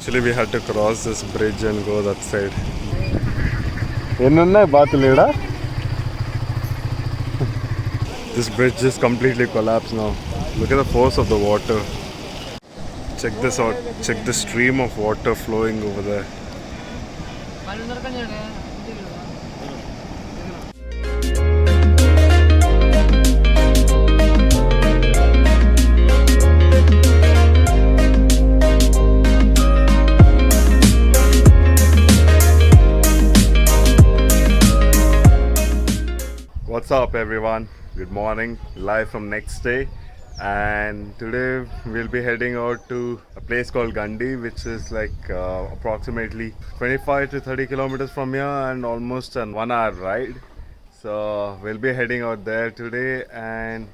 Actually, we had to cross this bridge and go that side. Ennunnai baathulu ida? This bridge just completely collapsed now. Look at the force of the water. Check this out. Check the stream of water flowing over there. What's up everyone? Good morning, live from next day, and today we'll be heading out to a place called Gandi, which is like approximately 25 to 30 kilometers from here and almost an 1 hour ride. So we'll be heading out there today, and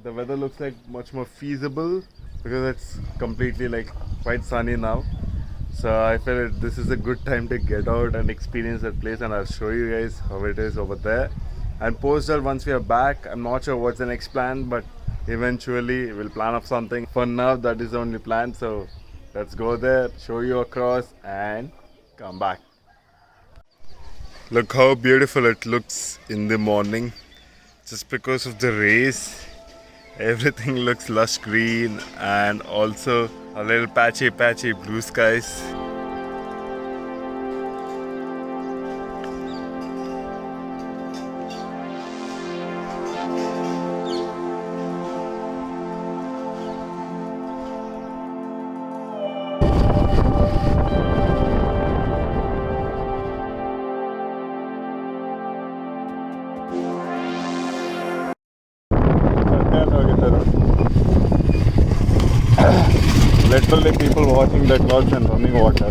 the weather looks like much more feasible because it's completely like quite sunny now. So I felt this is a good time to get out and experience that place, and I'll show you guys how it is over there. And post that once we are back. I'm not sure what's the next plan, but eventually we'll plan up something. For now, that is the only plan. So let's go there, show you across, and come back. Look how beautiful it looks in the morning. Just because of the rays, everything looks lush green and also a little patchy blue skies. Literally people watching the clouds and running water.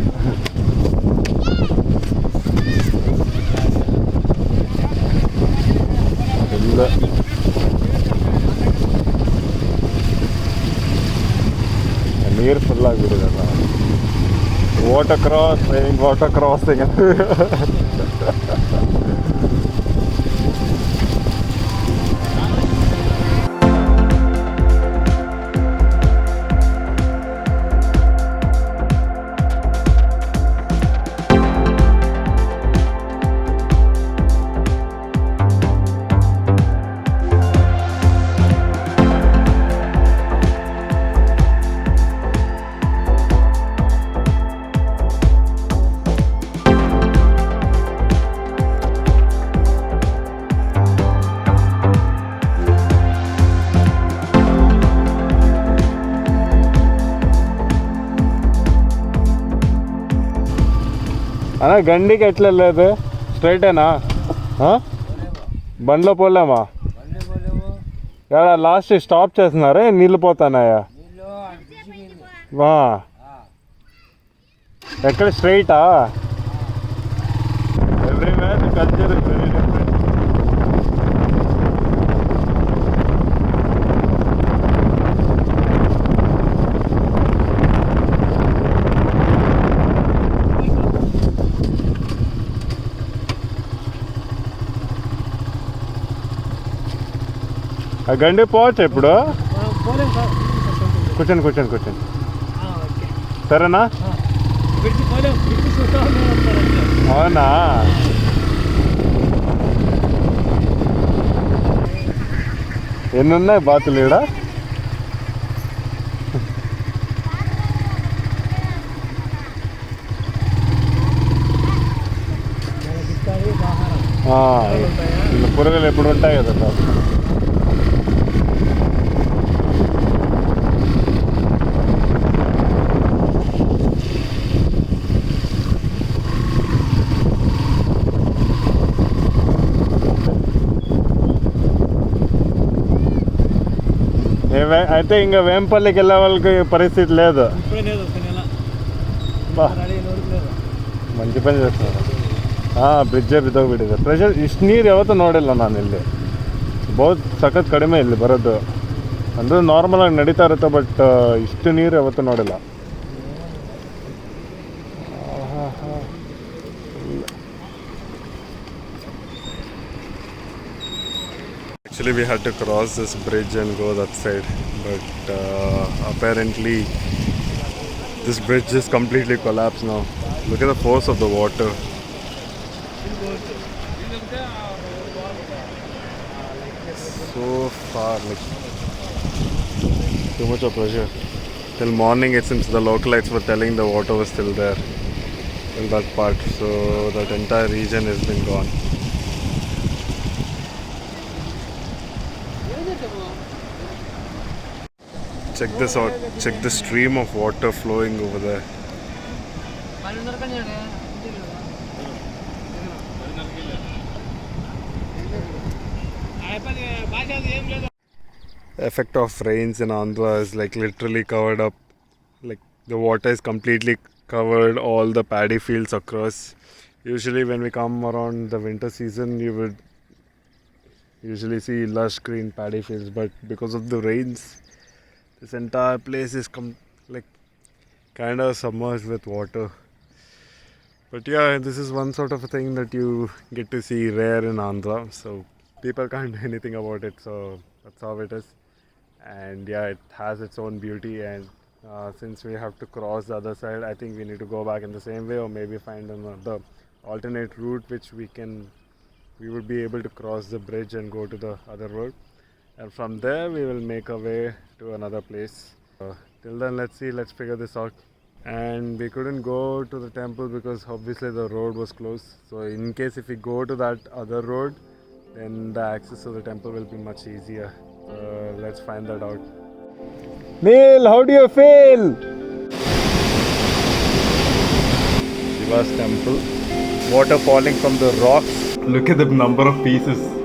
Near full agididalla. Water crossing. అన్నా గండికి ఎట్లా వెళ్ళలేదు? స్ట్రైటేనా? బండ్లో పోలేమా? Last stop చేస్తున్నారా? నీళ్ళు పోతానాయా? ఎక్కడ స్ట్రైటా? Everywhere culture is very different. ఆ గండి పోవచ్చు ఇప్పుడు? కూర్చొని సరేనా? అవునా? ఎన్నున్నాయి బాతులు ఈడ? పురుగులు ఎప్పుడు ఉంటాయి కదా. అయితే ఇంకా వేంపల్లికి వెళ్ళే వాళ్ళకి పరిస్థితి లేదు. ಮಂಜು ಪಂಜ ಬ್ರಿಡ್ಜ್ ಬಿದ್ದೋಗ್ಬಿಟ್ಟಿದೆ. ಪ್ರೆಷರ್ ಇಷ್ಟು ನೀರು ಯಾವತ್ತೂ ನೋಡಿಲ್ಲ ನಾನು ಇಲ್ಲಿ. ಬಹುತ್ ಸಖತ್ ಕಡಿಮೆ ಇಲ್ಲಿ ಬರೋದು. ಅಂದರೆ ನಾರ್ಮಲಾಗಿ ನಡೀತಾ ಇರುತ್ತೆ, ಬಟ್ ಇಷ್ಟು ನೀರು ಯಾವತ್ತೂ ನೋಡಿಲ್ಲ. Actually we had to cross this bridge and go that side, but apparently This bridge is completely collapsed now. Look at the force of the water. So far, like too much of pressure. Till morning, it seems the localites were telling the water was still there in that part. So that entire region has been gone. Check this out. Check the stream of water flowing over there. The effect of rains in Andhra is like literally covered up. Like the water is completely covered all the paddy fields across. Usually when we come around the winter season, you would usually see lush green paddy fields, but because of the rains, this entire place is like kind of submerged with water. But yeah, this is one sort of a thing that you get to see rare in Andhra, so people can't do anything about it, so that's how it is. And yeah, it has its own beauty, and since we have to cross the other side, I think we need to go back in the same way, or maybe find another alternate route which we would be able to cross the bridge and go to the other road, and from there we will make our way to another place. Till then, let's figure this out. And we couldn't go to the temple because obviously the road was closed, so in case if we go to that other road, then the access to the temple will be much easier. Let's find that out. Neil, how do you feel? Shiva's temple. Water falling from the rocks. Look at the number of pieces.